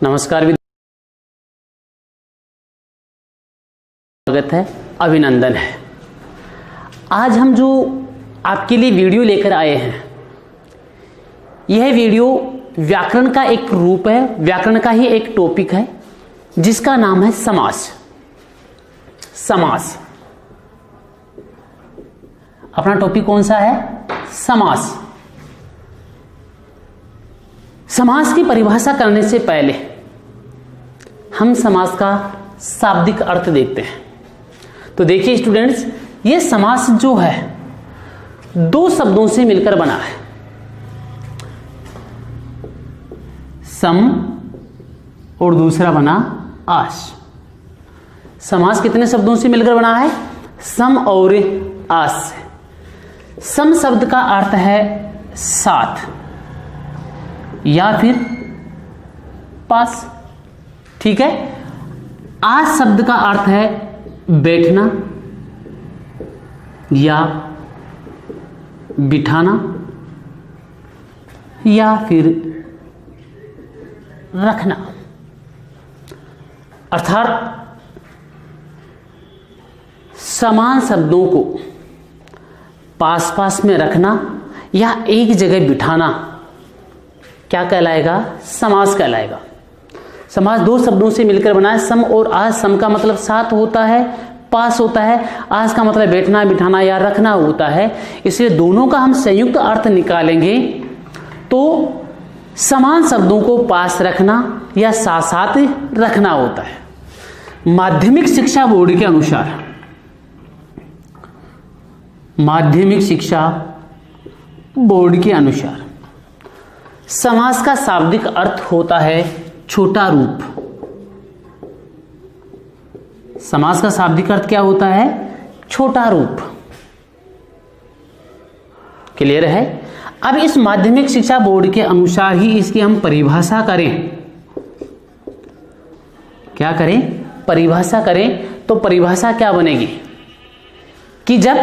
नमस्कार, स्वागत है, अभिनंदन है। आज हम जो आपके लिए वीडियो लेकर आए हैं, यह वीडियो व्याकरण का एक रूप है, व्याकरण का ही एक टॉपिक है जिसका नाम है समास। समास अपना टॉपिक कौन सा है? समास। समास की परिभाषा करने से पहले हम समास का शाब्दिक अर्थ देखते हैं। तो देखिए स्टूडेंट्स, ये समास जो है दो शब्दों से मिलकर बना है, सम और दूसरा बना आस। समास कितने शब्दों से मिलकर बना है? सम और आस से। सम शब्द का अर्थ है साथ या फिर पास, ठीक है। आस शब्द का अर्थ है बैठना या बिठाना या फिर रखना, अर्थात समान शब्दों को पास पास में रखना या एक जगह बिठाना क्या कहलाएगा? समास कहलाएगा। समास दो शब्दों से मिलकर बना है, सम और आस। सम का मतलब साथ होता है, पास होता है। आस का मतलब बैठना, बिठाना या रखना होता है। इसलिए दोनों का हम संयुक्त अर्थ निकालेंगे तो समान शब्दों को पास रखना या साथ साथ रखना होता है। माध्यमिक शिक्षा बोर्ड के अनुसार, माध्यमिक शिक्षा बोर्ड के अनुसार समास का शाब्दिक अर्थ होता है छोटा रूप। समास का शाब्दिक अर्थ क्या होता है? छोटा रूप। क्लियर है? अब इस माध्यमिक शिक्षा बोर्ड के अनुसार ही इसकी हम परिभाषा करें। क्या करें? परिभाषा करें तो परिभाषा क्या बनेगी कि जब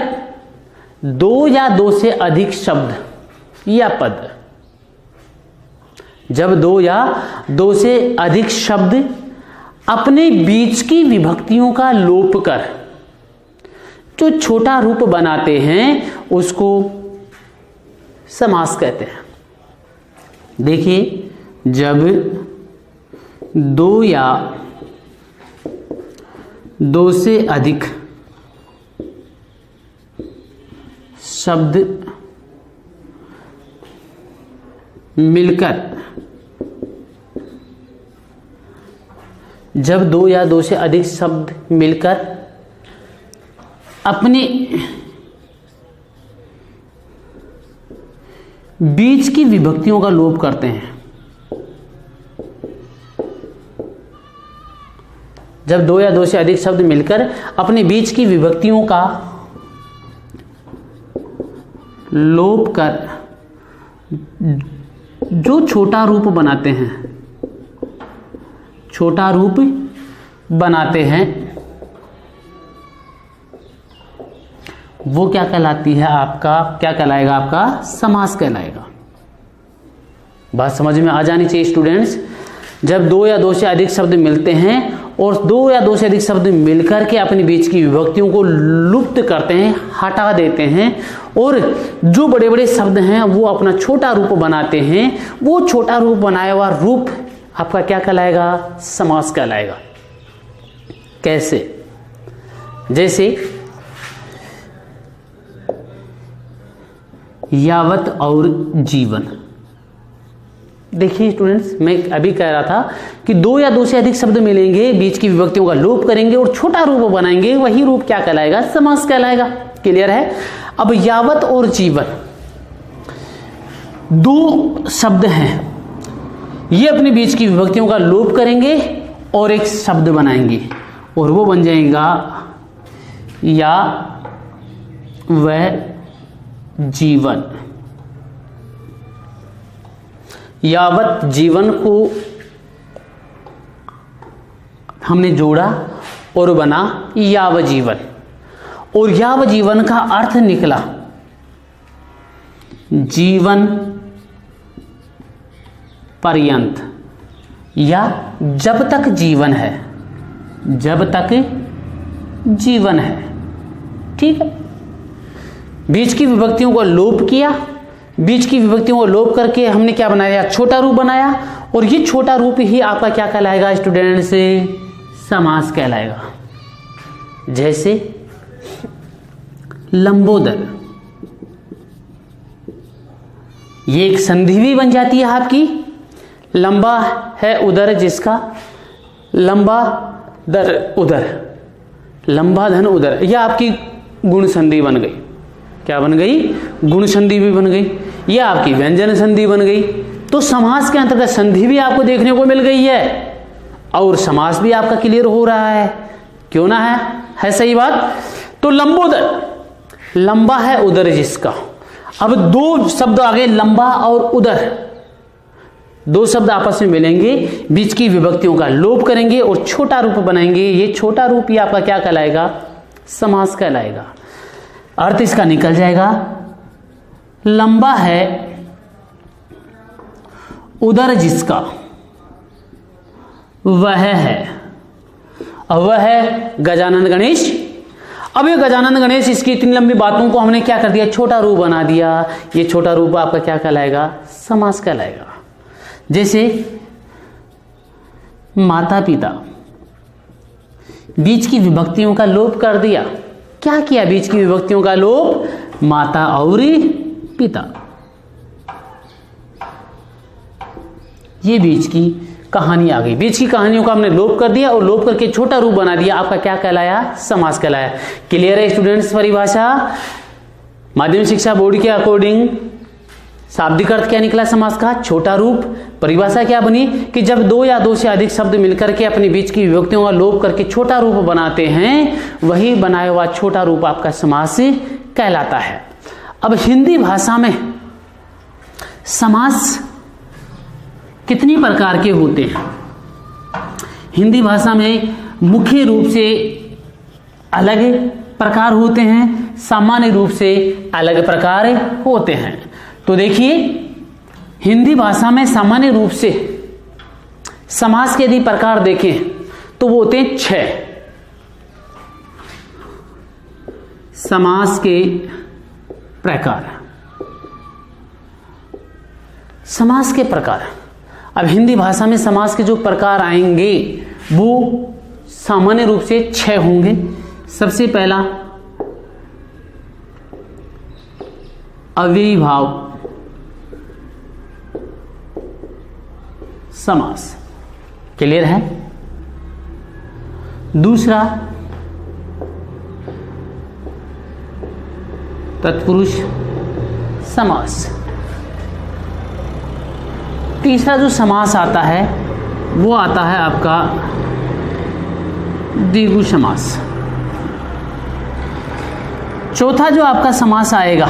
दो या दो से अधिक शब्द या पद, जब दो या दो से अधिक शब्द अपने बीच की विभक्तियों का लोप कर जो छोटा रूप बनाते हैं उसको समास कहते हैं। देखिए, जब दो या दो से अधिक शब्द मिलकर, जब दो या दो से अधिक शब्द मिलकर अपने बीच की विभक्तियों का लोप करते हैं, जब दो या दो से अधिक शब्द मिलकर अपने बीच की विभक्तियों का लोप कर जो छोटा रूप बनाते हैं, छोटा रूप बनाते हैं, वो क्या कहलाती है? आपका क्या कहलाएगा? आपका समास कहलाएगा। बात समझ में आ जानी चाहिए स्टूडेंट्स। जब दो या दो से अधिक शब्द मिलते हैं और दो या दो से अधिक शब्द मिलकर के अपने बीच की विभक्तियों को लुप्त करते हैं, हटा देते हैं, और जो बड़े बड़े शब्द हैं वो अपना छोटा रूप बनाते हैं, वो छोटा रूप बनाया हुआ रूप आपका क्या कहलाएगा? समास कहलाएगा। कैसे? जैसे यावत और जीवन। देखिए स्टूडेंट्स, मैं अभी कह रहा था कि दो या दो से अधिक शब्द मिलेंगे, बीच की विभक्तियों का लोप करेंगे और छोटा रूप बनाएंगे, वही रूप क्या कहलाएगा? समास कहलाएगा। क्लियर है? अब यावत और जीवन दो शब्द हैं, ये अपने बीच की विभक्तियों का लोप करेंगे और एक शब्द बनाएंगे और वो बन जाएगा या वह जीवन। यावत जीवन को हमने जोड़ा और बना याव जीवन, और याव जीवन का अर्थ निकला जीवन पर्यंत, या जब तक जीवन है, जब तक जीवन है। ठीक है, बीच की विभक्तियों को लोप किया, बीच की विभक्तियों को लोप करके हमने क्या बनाया, छोटा रूप बनाया, और ये छोटा रूप ही आपका क्या कहलाएगा स्टूडेंट्स, समास कहलाएगा। जैसे लंबोदर, ये एक संधि भी बन जाती है आपकी। लंबा है उदर जिसका, लंबा दर उदर, लंबा धन उदर, यह आपकी गुण संधि बन गई। क्या बन गई, गुण संधि भी बन गई। यह आपकी व्यंजन संधि बन गई। तो समास के अंतर्गत संधि भी आपको देखने को मिल गई है और समास भी आपका क्लियर हो रहा है, क्यों ना है सही बात। तो लंबोदर, लंबा है उदर जिसका। अब दो शब्द आ गए, लंबा और उदर, दो शब्द आपस में मिलेंगे, बीच की विभक्तियों का लोप करेंगे और छोटा रूप बनाएंगे। ये छोटा रूप ही आपका क्या कहलाएगा, समास कहलाएगा। अर्थ इसका निकल जाएगा, लंबा है उदर जिसका, वह है, वह है गजानन गणेश। अब ये गजानन गणेश, इसकी इतनी लंबी बातों को हमने क्या कर दिया, छोटा रूप बना दिया। ये छोटा रूप आपका क्या कहलाएगा, समास कहलाएगा। जैसे माता पिता, बीच की विभक्तियों का लोप कर दिया। क्या किया, बीच की विभक्तियों का लोप, माता और पिता। ये बीच की कहानी आ गई। बीच की कहानियों का हमने लोप कर दिया और लोप करके छोटा रूप बना दिया। आपका क्या कहलाया, समास कहलाया। क्लियर है स्टूडेंट्स। परिभाषा माध्यमिक शिक्षा बोर्ड के अकॉर्डिंग शाब्दिक अर्थ क्या निकला समास का, छोटा रूप। परिभाषा क्या बनी कि जब दो या दो से अधिक शब्द मिलकर के अपने बीच की विभक्तियों का लोप करके छोटा रूप बनाते हैं, वही बनाया हुआ छोटा रूप आपका समास कहलाता है। अब हिंदी भाषा में समास कितनी प्रकार के होते हैं। हिंदी भाषा में मुख्य रूप से अलग प्रकार होते हैं, सामान्य रूप से अलग प्रकार होते हैं। तो देखिए, हिंदी भाषा में सामान्य रूप से समास के यदि प्रकार देखें तो वो होते हैं 6 समास के प्रकार। समास के प्रकार, अब हिंदी भाषा में समास के जो प्रकार आएंगे वो सामान्य रूप से 6 होंगे। सबसे पहला अव्ययीभाव समास, क्लियर है। दूसरा तत्पुरुष समास। तीसरा जो समास आता है वो आता है आपका द्विगु समास। चौथा जो आपका समास आएगा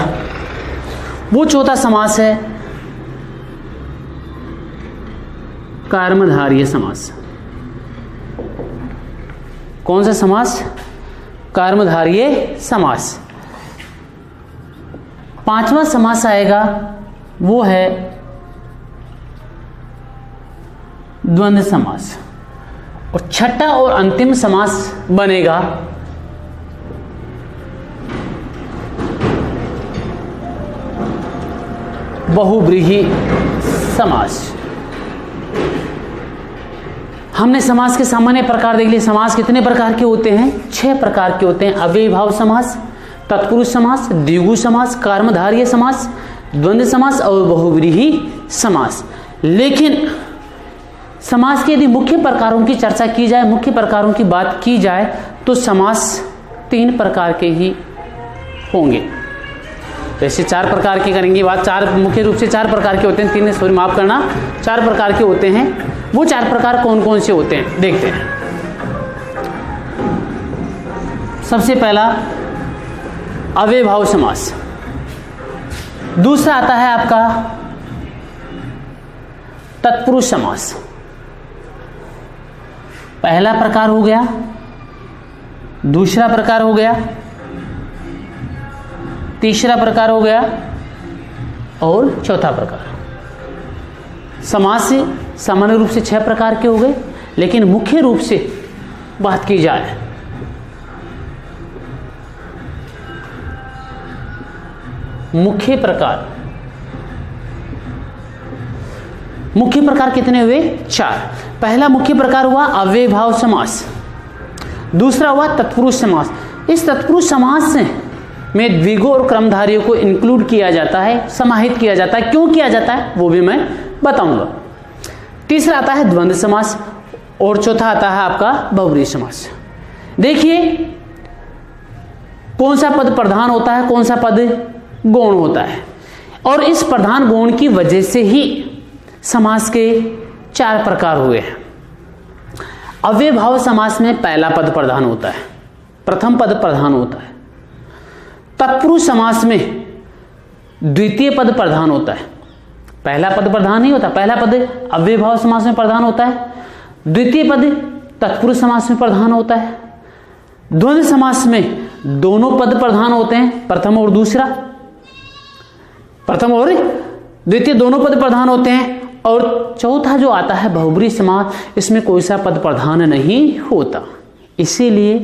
वो चौथा समास है कर्मधारय समास। कौन सा समास, कर्मधारय समास। पांचवा समास आएगा वो है द्वंद्व समास। और छठा और अंतिम समास बनेगा बहुव्रीहि समास। हमने समास के सामान्य प्रकार देख लिए। समास कितने प्रकार के होते हैं, 6 प्रकार के होते हैं। अव्ययीभाव समास, तत्पुरुष समास, द्विगु समास, कर्मधारय समास, द्वंद्व समास और बहुव्रीहि समास। लेकिन समास के यदि मुख्य प्रकारों की चर्चा की जाए, मुख्य प्रकारों की बात की जाए तो समास 3 प्रकार के ही होंगे। वैसे 4 प्रकार के करेंगे बात, 4 मुख्य रूप से 4 प्रकार के होते हैं। 3 सॉरी माफ करना, 4 प्रकार के होते हैं। वो 4 प्रकार कौन कौन से होते हैं देखते हैं। सबसे पहला अव्ययीभाव समास। दूसरा आता है आपका तत्पुरुष समास। पहला प्रकार हो गया, दूसरा प्रकार हो गया, तीसरा प्रकार हो गया और चौथा प्रकार। समास से सामान्य रूप से 6 प्रकार के हो गए, लेकिन मुख्य रूप से बात की जाए मुख्य प्रकार कितने हुए? 4। पहला मुख्य प्रकार हुआ अव्ययभाव समास, दूसरा हुआ तत्पुरुष समास। इस तत्पुरुष समास में द्विगु और क्रमधारियों को इंक्लूड किया जाता है, समाहित किया जाता है। क्यों किया जाता है वो भी मैं बताऊंगा। तीसरा आता है द्वंद्व समास और चौथा आता है आपका बहुब्रीहि समास। देखिए कौन सा पद प्रधान होता है, कौन सा पद गौण होता है, और इस प्रधान गौण की वजह से ही समास के 4 प्रकार हुए हैं। अव्ययभाव समास में पहला पद प्रधान होता है, प्रथम पद प्रधान होता है। तत्पुरुष समास में द्वितीय पद प्रधान होता है, पहला पद प्रधान नहीं होता। पहला पद अव्ययभाव समास में प्रधान होता है, द्वितीय पद तत्पुरुष समास में प्रधान होता है। द्वंद्व समास में दोनों पद प्रधान होते हैं, प्रथम और दूसरा, प्रथम और द्वितीय दोनों पद प्रधान होते हैं। और चौथा जो आता है बहुब्रीहि समास, इसमें कोई सा पद प्रधान नहीं होता। इसीलिए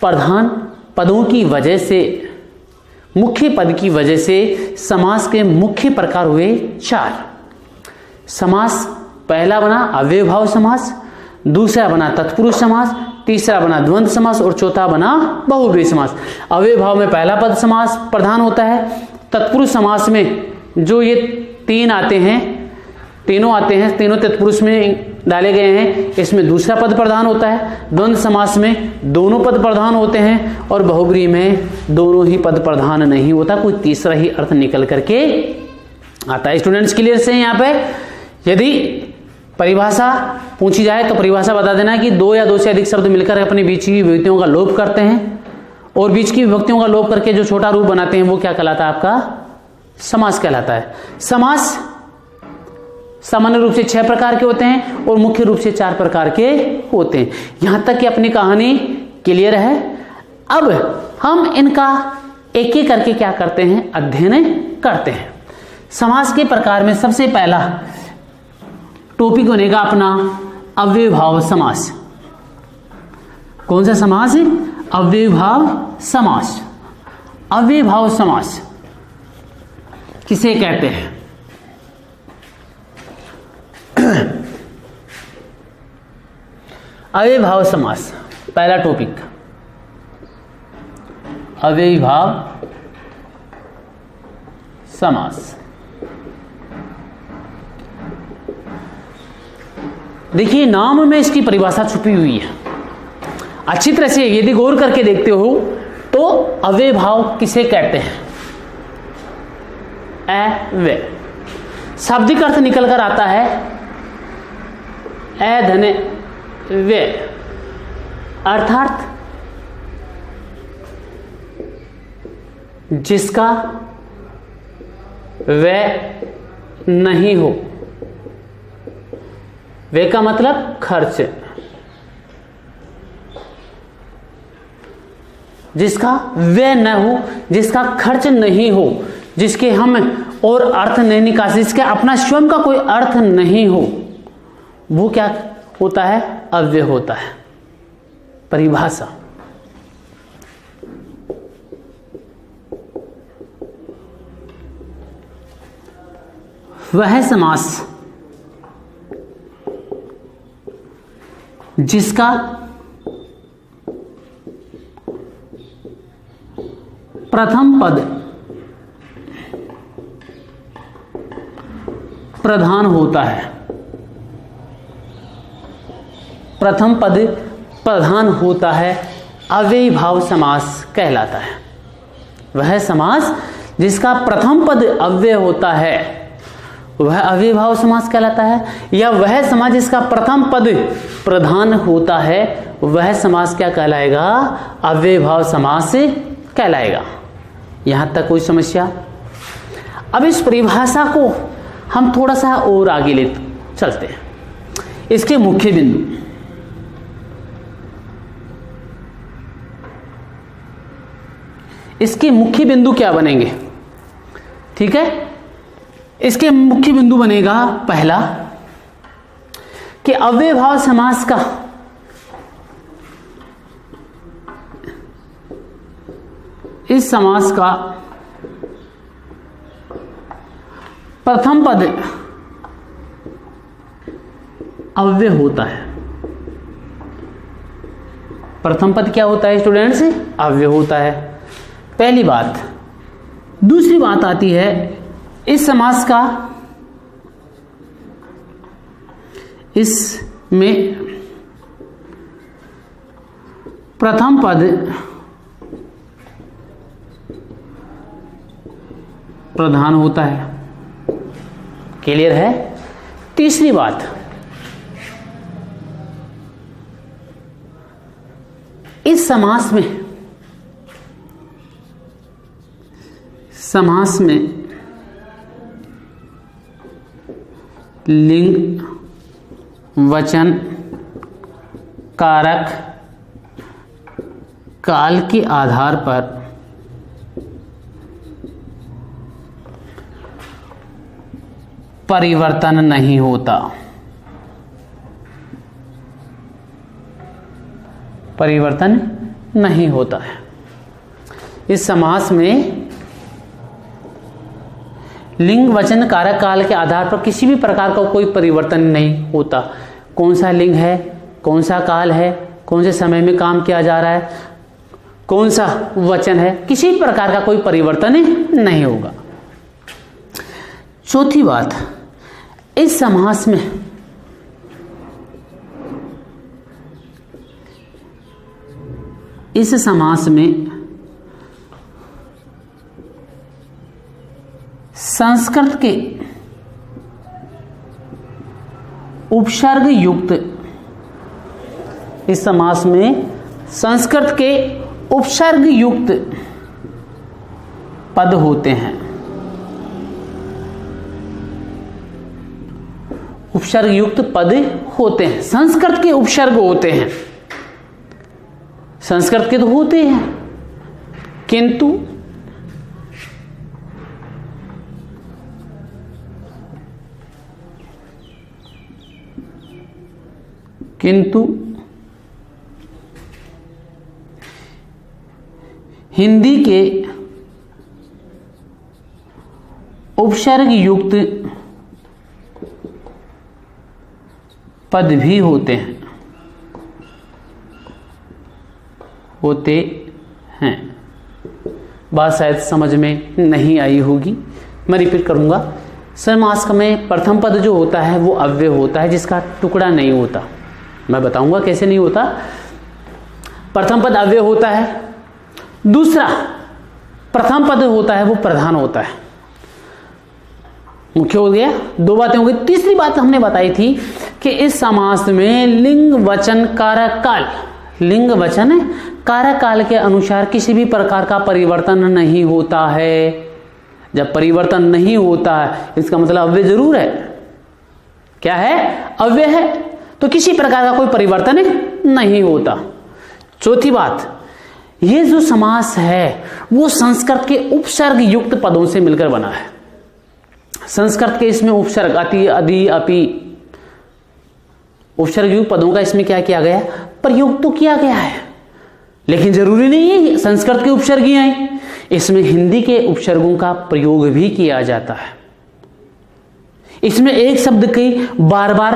प्रधान पदों की वजह से, मुख्य पद की वजह से समास के मुख्य प्रकार हुए 4। समास पहला बना अव्ययभाव समास, दूसरा बना तत्पुरुष समास, तीसरा बना द्वंद्व समास और चौथा बना बहुब्रीहि समास। अव्ययभाव में पहला पद समास प्रधान होता है। तत्पुरुष समास में जो ये 3 आते हैं, तीनों तत्पुरुष में डाले गए हैं, इसमें दूसरा पद प्रधान होता है। द्वंद्व समास में दोनों पद प्रधान होते हैं और बहुब्रीहि में दोनों ही पद प्रधान नहीं होता, कोई तीसरा ही अर्थ निकल करके आता है। स्टूडेंट्स क्लियर से यहाँ पे यदि परिभाषा पूछी जाए तो परिभाषा बता देना कि 2 या 2 से अधिक शब्द मिलकर अपनी बीच की विभक्तियों का लोप करते हैं, और बीच की विभक्तियों का लोप करके जो छोटा रूप बनाते हैं वो क्या कहलाता है? आपका समास कहलाता है। समास सामान्य रूप से 6 प्रकार के होते हैं और मुख्य रूप से 4 प्रकार के होते हैं। यहां तक कि अपनी कहानी क्लियर है। अब हम इनका एक एक करके क्या करते हैं? अध्ययन करते हैं। समास के प्रकार में सबसे पहला टॉपिक बनेगा अपना अव्ययभाव समास। कौन सा समास है? अव्ययभाव समास। अव्ययभाव समास किसे कहते हैं? अव्ययभाव समास पहला टॉपिक, अव्ययभाव समास। देखिए नाम में इसकी परिभाषा छुपी हुई है। अच्छी तरह से यदि गौर करके देखते हो तो अव्ययभाव किसे कहते हैं? अव्यय शाब्दिक अर्थ निकल कर आता है अधन्य व्यय, अर्थात जिसका व्यय नहीं हो। व्यय का मतलब खर्च, जिसका व्यय न हो, जिसका खर्च नहीं हो, जिसके हम और अर्थ नहीं निकाल, जिसका अपना स्वयं का कोई अर्थ नहीं हो, वो क्या होता है? अव्यय होता है। परिभाषा वह समास जिसका प्रथम पद प्रधान होता है। प्रथम पद प्रधान होता है, अव्ययभाव समास कहलाता है। वह समास जिसका प्रथम पद अव्यय होता है वह अव्ययभाव समास कहलाता है, या वह समास जिसका प्रथम पद प्रधान होता है वह समास क्या कहलाएगा? अव्ययभाव समास कहलाएगा। यहां तक कोई समस्या? अब इस परिभाषा को हम थोड़ा सा और आगे ले चलते हैं। इसके मुख्य बिंदु, इसके मुख्य बिंदु क्या बनेंगे? ठीक है, इसके मुख्य बिंदु बनेगा पहला कि अव्ययभाव समास का इस समास का प्रथम पद अव्यय होता है। प्रथम पद क्या होता है स्टूडेंट्स? अव्यय होता है, पहली बात। दूसरी बात आती है, इस समास का इसमें प्रथम पद प्रधान होता है। क्लियर है? तीसरी बात, इस समास में लिंग वचन कारक काल के आधार पर परिवर्तन नहीं होता। परिवर्तन नहीं होता है। इस समास में लिंग वचन कारक काल के आधार पर किसी भी प्रकार का कोई परिवर्तन नहीं होता। कौन सा लिंग है, कौन सा काल है, कौन से समय में काम किया जा रहा है, कौन सा वचन है, किसी भी प्रकार का कोई परिवर्तन नहीं होगा। चौथी बात, इस समास में संस्कृत के उपसर्ग युक्त, इस समास में संस्कृत के उपसर्ग युक्त पद होते हैं। उपसर्ग युक्त पद होते हैं, संस्कृत के उपसर्ग होते हैं। संस्कृत के तो होते हैं, किंतु हिंदी के उपसर्ग युक्त पद भी होते हैं। बात शायद समझ में नहीं आई होगी, मैं रिपीट करूंगा। समास में प्रथम पद जो होता है वो अव्यय होता है, जिसका टुकड़ा नहीं होता। मैं बताऊंगा कैसे नहीं होता। प्रथम पद अव्यय होता है। दूसरा, प्रथम पद होता है वो प्रधान होता है। मुख्य हो गया, दो बातें हो गई। तीसरी बात हमने बताई थी कि इस समास में लिंग वचन कारक काल, लिंग वचन कारक काल के अनुसार किसी भी प्रकार का परिवर्तन नहीं होता है। जब परिवर्तन नहीं होता है इसका मतलब अव्यय जरूर है। क्या है? अव्यय है, तो किसी प्रकार का कोई परिवर्तन नहीं होता। चौथी बात, ये जो समास है वो संस्कृत के उपसर्ग युक्त पदों से मिलकर बना है। संस्कृत के इसमें उपसर्ग अति, अधि, अपि, उपसर्ग युक्त पदों का इसमें क्या किया गया? प्रयोग तो किया गया है, लेकिन जरूरी नहीं है संस्कृत के उपसर्ग ही आए। इसमें हिंदी के उपसर्गों का प्रयोग भी किया जाता है। इसमें एक शब्द की बार बार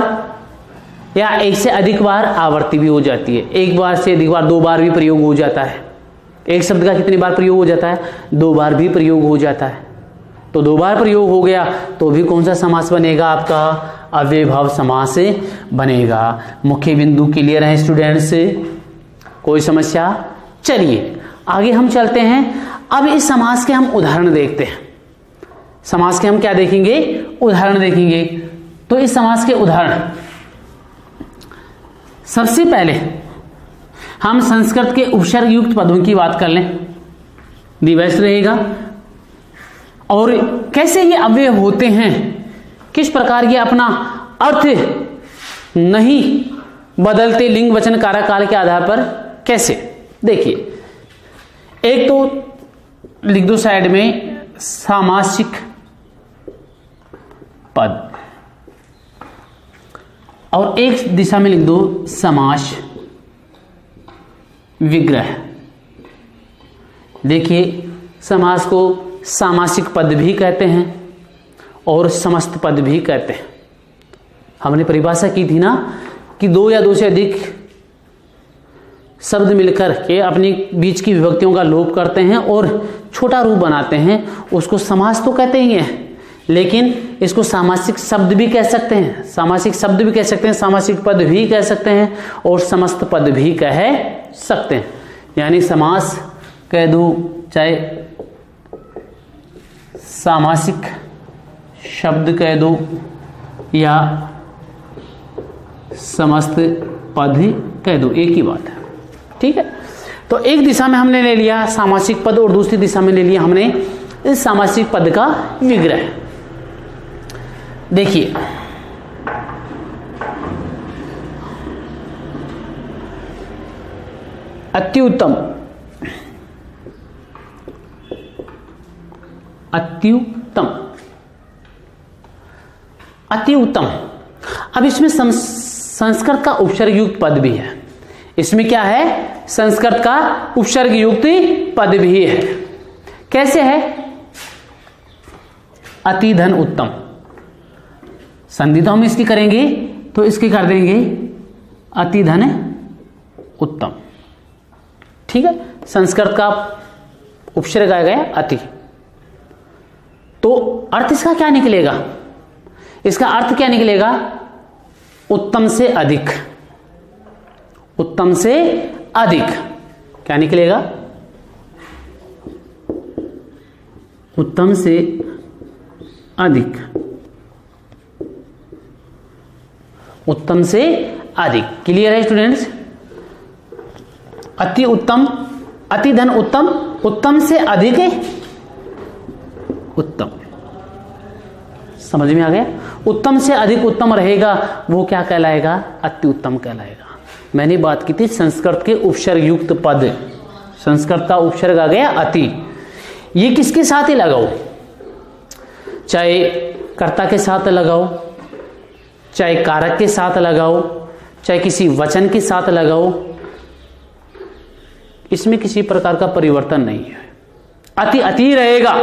या एक से अधिक बार आवृत्ति भी हो जाती है। एक बार से अधिक बार, दो बार भी प्रयोग हो जाता है। एक शब्द का कितनी बार प्रयोग हो जाता है? दो बार भी प्रयोग हो जाता है। तो दो बार प्रयोग हो गया तो भी कौन सा समास बनेगा? आपका अव्ययभाव समास बनेगा। मुख्य बिंदु क्लियर है स्टूडेंट्स? कोई समस्या? चलिए आगे हम चलते हैं। अब इस समास के हम उदाहरण देखते हैं। समास के हम क्या देखेंगे? उदाहरण देखेंगे। तो इस समास के उदाहरण, सबसे पहले हम संस्कृत के उपसर्ग युक्त पदों की बात कर लें, दी बेस्ट रहेगा। और कैसे ये अव्यय होते हैं, किस प्रकार ये अपना अर्थ नहीं बदलते लिंग वचन कारक काल के आधार पर, कैसे? देखिए, एक तो लिख दो साइड में सामासिक पद, और एक दिशा में लिख दो समास विग्रह। देखिए, समास को सामासिक पद भी कहते हैं और समस्त पद भी कहते हैं। हमने परिभाषा की थी ना कि दो या दो से अधिक शब्द मिलकर के अपनी बीच की विभक्तियों का लोप करते हैं और छोटा रूप बनाते हैं, उसको समास तो कहते ही हैं, लेकिन इसको सामासिक शब्द भी कह सकते हैं, सामासिक शब्द भी कह सकते हैं, सामासिक पद भी कह सकते हैं और समस्त पद भी कह सकते हैं। यानी समास कह दो, चाहे सामासिक शब्द कह दो या समस्त पद ही कह दो, एक ही बात है। ठीक है, तो एक दिशा में हमने ले लिया सामासिक पद और दूसरी दिशा में ले लिया हमने इस सामासिक पद का विग्रह। देखिए, अति उत्तम, अति उत्तम, अति उत्तम। अब इसमें संस्कृत का उपसर्ग युक्त पद भी है। इसमें क्या है? संस्कृत का उपसर्ग युक्त पद भी है। कैसे है? अति धन उत्तम। संधि तो हम इसकी करेंगे तो इसकी कर देंगे अति धन उत्तम। ठीक है, संस्कृत का उपसर्ग आ गया अति, तो अर्थ इसका क्या निकलेगा? इसका अर्थ क्या निकलेगा? उत्तम से अधिक, उत्तम से अधिक। क्या निकलेगा? उत्तम से अधिक, उत्तम से अधिक। क्लियर है स्टूडेंट्स? अति उत्तम, अति धन उत्तम, उत्तम से अधिक उत्तम। समझ में आ गया? उत्तम से अधिक उत्तम रहेगा, वो क्या कहलाएगा? अति उत्तम कहलाएगा। मैंने बात की थी संस्कृत के उपसर्ग युक्त पद। संस्कृत का उपसर्ग आ गया अति। ये किसके साथ ही लगाओ, चाहे कर्ता के साथ लगाओ, चाहे कारक के साथ लगाओ, चाहे किसी वचन के साथ लगाओ, इसमें किसी प्रकार का परिवर्तन नहीं है। अति अति रहेगा,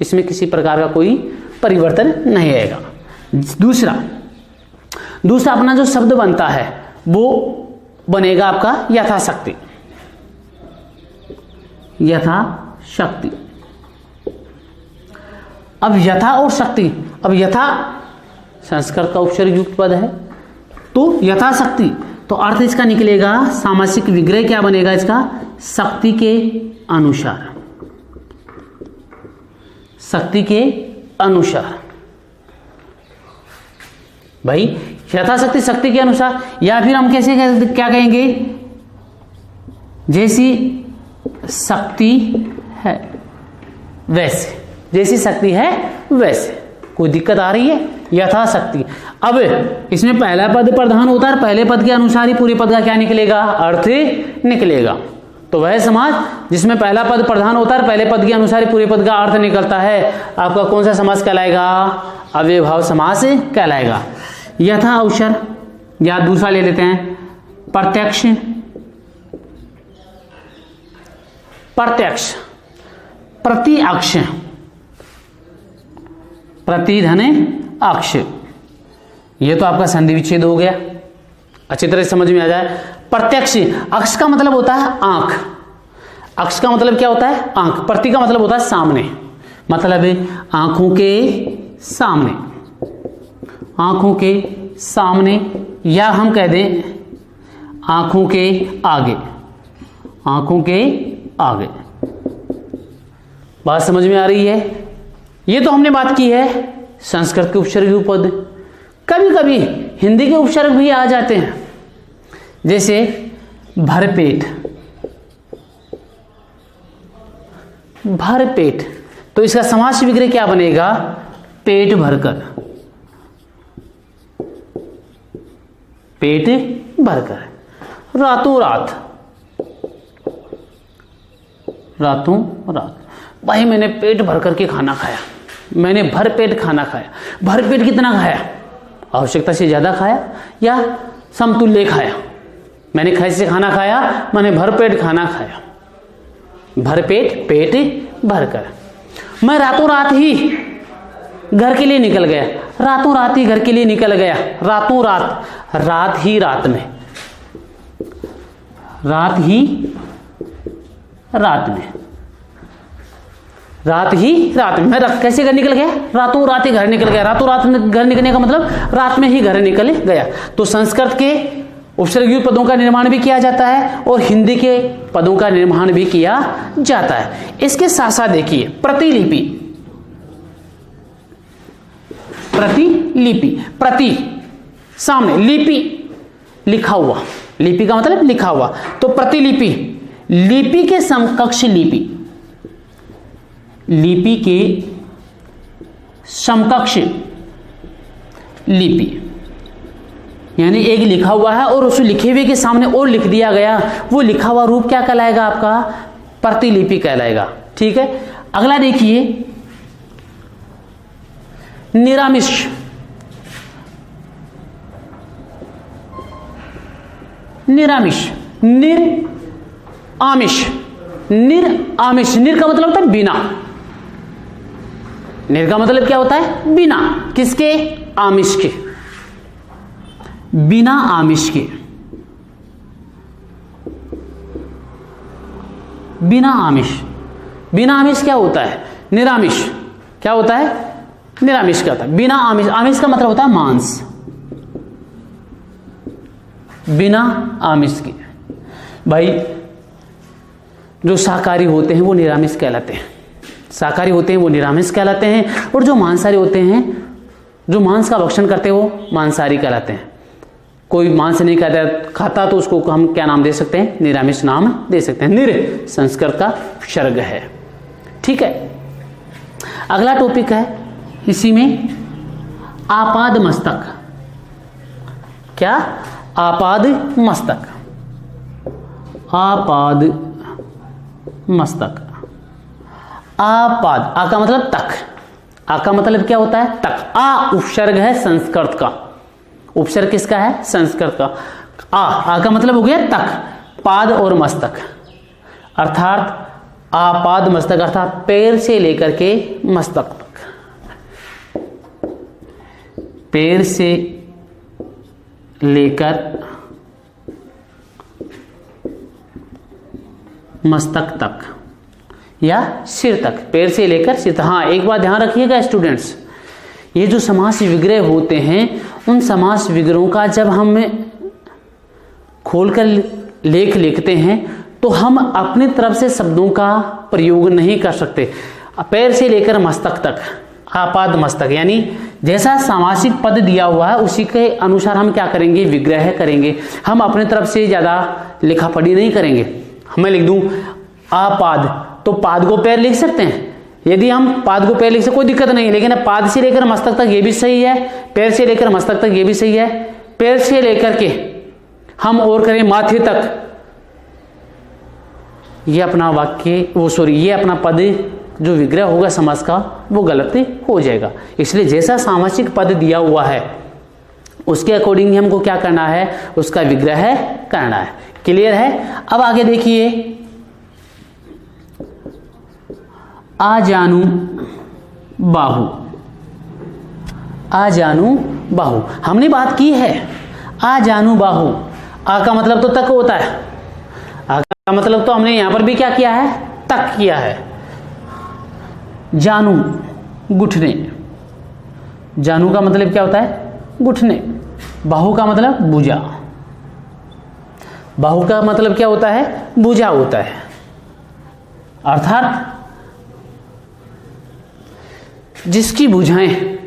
इसमें किसी प्रकार का कोई परिवर्तन नहीं आएगा। दूसरा अपना जो शब्द बनता है वो बनेगा आपका यथाशक्ति, यथाशक्ति। अब यथा और शक्ति, अब यथा संस्कृत का उपसर्ग युक्त पद है तो यथाशक्ति, तो अर्थ इसका निकलेगा सामासिक विग्रह क्या बनेगा इसका? शक्ति के अनुसार, शक्ति के अनुसार। भाई यथाशक्ति शक्ति के अनुसार, या फिर हम कैसे क्या कहेंगे? जैसी शक्ति है वैसे, जैसी शक्ति है वैसे। कोई दिक्कत आ रही है? यथाशक्ति। अब इसमें पहला पद प्रधान होता है, पहले पद के अनुसार ही पूरे पद का क्या निकलेगा? अर्थ निकलेगा। तो वह समाज जिसमें पहला पद प्रधान होता है, पहले पद के अनुसार ही पूरे पद का अर्थ निकलता है, आपका कौन सा समास कहलाएगा? अव्ययभाव समास कहलाएगा। यथा अवसर, या दूसरा ले लेते हैं प्रत्यक्ष, प्रत्यक्ष, प्रति अक्ष, प्रति धन अक्ष। ये तो आपका संधि विच्छेद हो गया, अच्छी तरह समझ में आ जाए। प्रत्यक्ष, अक्ष का मतलब होता है आंख, अक्ष का मतलब क्या होता है? आंख। प्रति का मतलब होता है सामने, मतलब आंखों के सामने, आंखों के सामने, या हम कह दें आंखों के आगे, आंखों के आगे। बात समझ में आ रही है? ये तो हमने बात की है संस्कृत के उपसर्ग पद। कभी कभी हिंदी के उपसर्ग भी आ जाते हैं, जैसे भरपेट, भरपेट, तो इसका समास विग्रह क्या बनेगा? पेट भरकर, पेट भरकर। रातों रात, रातों रात। भाई मैंने पेट भर करके खाना खाया, मैंने भर पेट खाना खाया। भर पेट कितना खाया? आवश्यकता से ज़्यादा खाया या समतुल्य खाया। मैंने कैसे खाना खाया, मैंने भरपेट खाना खाया, भरपेट, पेट भरकर। मैं रातों रात ही घर के लिए निकल गया, रातों रात ही घर के लिए निकल गया, रातों रात, रात ही रात में, रात ही रात में, रात ही रात में। मैं कैसे घर निकल गया, रातों रात ही घर निकल गया। रातों रात घर निकलने का मतलब रात में ही घर निकल गया। तो संस्कृत के उपसर्गीय पदों का निर्माण भी किया जाता है और हिंदी के पदों का निर्माण भी किया जाता है। इसके साथ साथ देखिए प्रतिलिपि, प्रतिलिपि, प्रति सामने, लिपि लिखा हुआ, लिपि का मतलब लिखा हुआ, तो प्रतिलिपि, लिपि के समकक्ष लिपि, लिपि के समकक्ष लिपि, यानी एक लिखा हुआ है और उस लिखे हुए के सामने और लिख दिया गया, वो लिखा हुआ रूप क्या कहलाएगा, आपका प्रतिलिपि कहलाएगा। ठीक है, अगला देखिए निरामिष, निरामिष, निर आमिष, निर आमिष, निर का मतलब होता है बिना, निर का मतलब क्या होता है, बिना, किसके, आमिष के, बिना आमिष के, बिना आमिष, बिना आमिष क्या होता है, निरामिष, क्या होता है, निरामिष क्या होता है, बिना आमिष, आमिष का मतलब होता है मांस, बिना आमिष के। भाई जो शाकाहारी होते हैं वो निरामिष कहलाते हैं, शाकाहारी होते हैं वो निरामिष कहलाते हैं, और जो मांसाहारी होते हैं, जो मांस का भक्षण करते हैं वो मांसाहारी कहलाते हैं। कोई मांस नहीं खाता तो उसको हम क्या नाम दे सकते हैं, निरामिष नाम दे सकते हैं। निर संस्कृत का उपसर्ग है। ठीक है, अगला टॉपिक है इसी में आपाद मस्तक। क्या, आपाद मस्तक, आपाद मस्तक, आपाद, आ का मतलब तक, आ का मतलब क्या होता है, तक, आ उपसर्ग है संस्कृत का, उपसर्ग किसका है, संस्कृत का, आ का मतलब हो गया तक, पाद और मस्तक, अर्थात आपाद मस्तक अर्थात पैर से लेकर के मस्तक तक, पैर से लेकर मस्तक तक या सिर तक, पैर से लेकर सिर तक। हाँ, एक बात ध्यान रखिएगा स्टूडेंट्स, ये जो समास विग्रह होते हैं, उन समास विग्रहों का जब हम खोलकर लेख लिखते हैं तो हम अपनी तरफ से शब्दों का प्रयोग नहीं कर सकते। पैर से लेकर मस्तक तक, आपाद मस्तक, यानी जैसा सामासिक पद दिया हुआ है उसी के अनुसार हम क्या करेंगे, विग्रह करेंगे। हम अपने तरफ से ज़्यादा लिखा पढ़ी नहीं करेंगे। मैं लिख दूं आपाद, तो पाद को पैर लिख सकते हैं, यदि हम पाद को पैर लिख सकते कोई दिक्कत नहीं, लेकिन पाद से लेकर मस्तक तक ये भी सही है, पैर से लेकर मस्तक तक ये भी सही है, पैर से लेकर के हम और करें माथे तक, ये अपना वाक्य ये अपना पद जो विग्रह होगा समास का वो गलत हो जाएगा। इसलिए जैसा सामासिक पद दिया हुआ है उसके अकॉर्डिंग हमको क्या करना है, उसका विग्रह करना है। क्लियर है। अब आगे देखिए, आ जानू बाहु, आ जानू बाहु, हमने बात की है आ जानू बाहु, आ का मतलब तो तक होता है, आ का मतलब तो हमने यहां पर भी क्या किया है, तक किया है। जानू घुटने, जानू का मतलब क्या होता है, घुटने, बाहु का मतलब भुजा, बाहु का मतलब क्या होता है, भुजा होता है, अर्थात जिसकी भुजाएं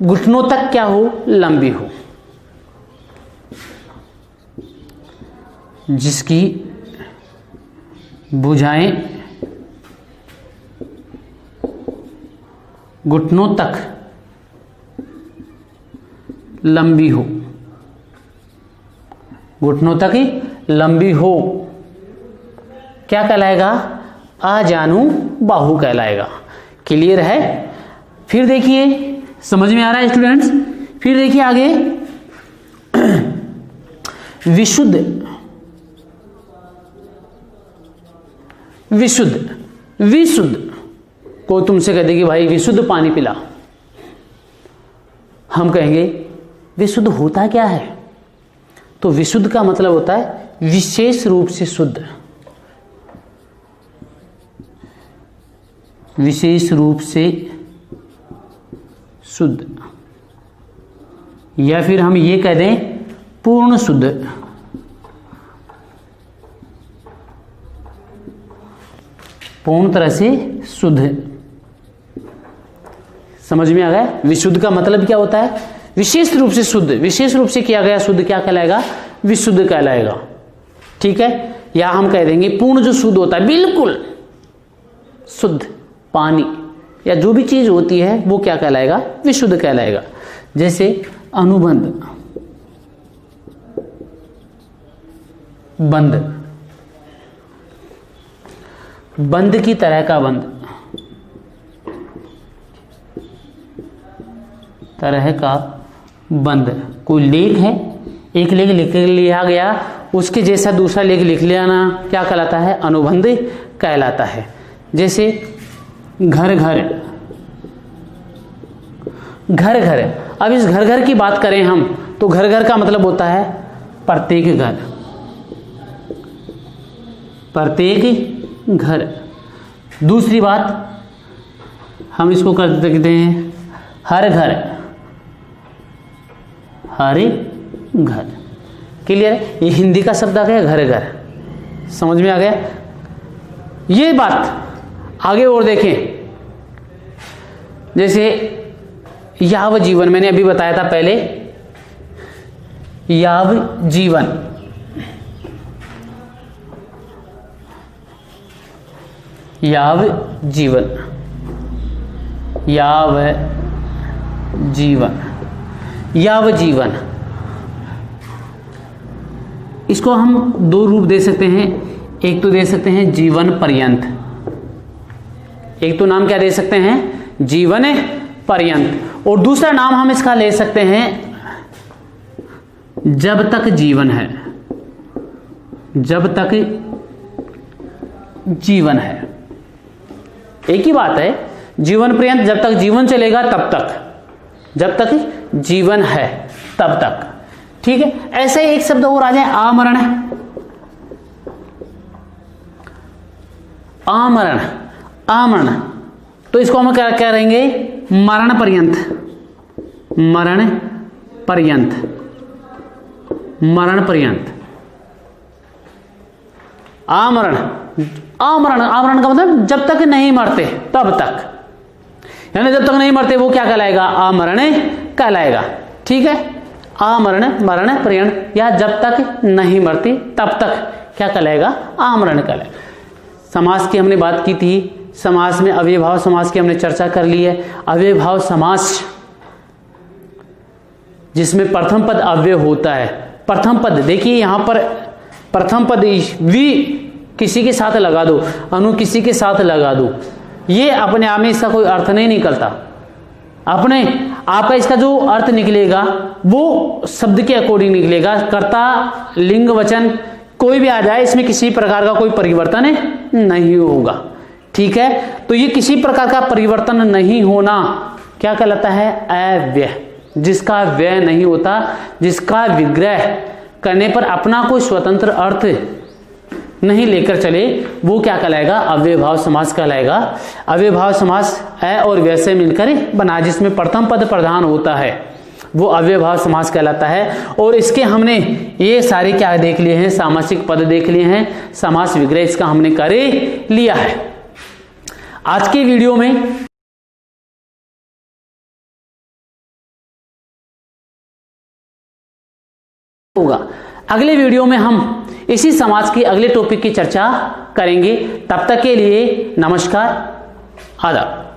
घुटनों तक क्या हो, लंबी हो, जिसकी भुजाएं घुटनों तक लंबी हो, घुटनों तक ही लंबी हो, क्या कहलाएगा, आ जानू बाहु कहलाएगा। क्लियर है। फिर देखिए, समझ में आ रहा है स्टूडेंट्स फिर देखिए आगे, विशुद्ध। विशुद्ध, विशुद्ध कोई तुमसे कह दे कि भाई विशुद्ध पानी पिला, हम कहेंगे विशुद्ध होता क्या है? तो विशुद्ध का मतलब होता है विशेष रूप से शुद्ध, विशेष रूप से शुद्ध, या फिर हम ये कह दें पूर्ण शुद्ध। पूर्ण तरह से शुद्ध। समझ में आ गया? विशुद्ध का मतलब क्या होता है? विशेष रूप से शुद्ध, विशेष रूप से किया गया शुद्ध क्या कहलाएगा? विशुद्ध कहलाएगा। ठीक है, या हम कह देंगे पूर्ण जो शुद्ध होता है, बिल्कुल शुद्ध पानी या जो भी चीज होती है वो क्या कहलाएगा? विशुद्ध कहलाएगा। जैसे अनुबंध, बंद, बंद की तरह का बंद, तरह का बंद। कोई लेख है, एक लेख लिख लिया गया, उसके जैसा दूसरा लेख लिख लेना क्या कहलाता है? अनुबंध कहलाता है। जैसे घर घर, घर घर। अब इस घर घर की बात करें हम तो घर घर का मतलब होता है प्रत्येक घर, प्रत्येक घर। दूसरी बात हम इसको कर सकते हैं हर घर, हर घर। क्लियर है? ये हिंदी का शब्द आ गया घर घर, समझ में आ गया? ये बात आगे और देखें, जैसे याव जीवन, मैंने अभी बताया था पहले, याव जीवन, याव जीवन, याव जीवन, याव जीवन। इसको हम दो रूप दे सकते हैं। एक तो दे सकते हैं जीवन पर्यंत, एक तो नाम क्या दे सकते हैं? जीवन पर्यंत। और दूसरा नाम हम इसका ले सकते हैं जब तक जीवन है, जब तक जीवन है। एक ही बात है, जीवन पर्यंत, जब तक जीवन चलेगा तब तक, जब तक जीवन है तब तक। ठीक है, ऐसे एक शब्द और आ जाए, आमरण। आमरण, आमरण, तो इसको हम क्या करेंगे? मरण पर्यंत, मरण पर्यंत, मरण पर्यंत। आमरण, आमरण, आमरण का मतलब जब तक नहीं मरते तब तक, यानी जब तक नहीं मरते वो क्या कहलाएगा? आमरण कहलाएगा। ठीक है, आमरण, मरण पर्यंत, या जब तक नहीं मरती तब तक क्या कहलाएगा? आमरण कहलाएगा। समास की हमने बात की थी, समास में अव्ययभाव समास की हमने चर्चा कर ली है। अव्ययभाव समास जिसमें प्रथम पद अव्यय होता है। प्रथम पद देखिए यहां पर प्रथम पद वी किसी के साथ लगा दो, अनु किसी के साथ लगा दो, ये अपने आप में इसका कोई अर्थ नहीं निकलता। अपने आपका इसका जो अर्थ निकलेगा वो शब्द के अकॉर्डिंग निकलेगा। कर्ता, लिंग, वचन कोई भी आ जाए, इसमें किसी प्रकार का कोई परिवर्तन नहीं होगा। ठीक है, तो ये किसी प्रकार का परिवर्तन नहीं होना क्या कहलाता है? अव्यय। जिसका व्यय नहीं होता, जिसका विग्रह करने पर अपना कोई स्वतंत्र अर्थ नहीं लेकर चले, वो क्या कहलाएगा? अव्ययभाव समास कहलाएगा। अव्ययभाव समास अ और व्यय से मिलकर बना, जिसमें प्रथम पद प्रधान होता है, वो अव्ययभाव समास कहलाता है। और इसके हमने ये सारे क्या देख लिए हैं? सामासिक पद देख लिए हैं, समास विग्रह इसका हमने कर लिया है। आज के वीडियो में होगा, अगले वीडियो में हम इसी समाज के अगले टॉपिक की चर्चा करेंगे। तब तक के लिए नमस्कार, आदाब।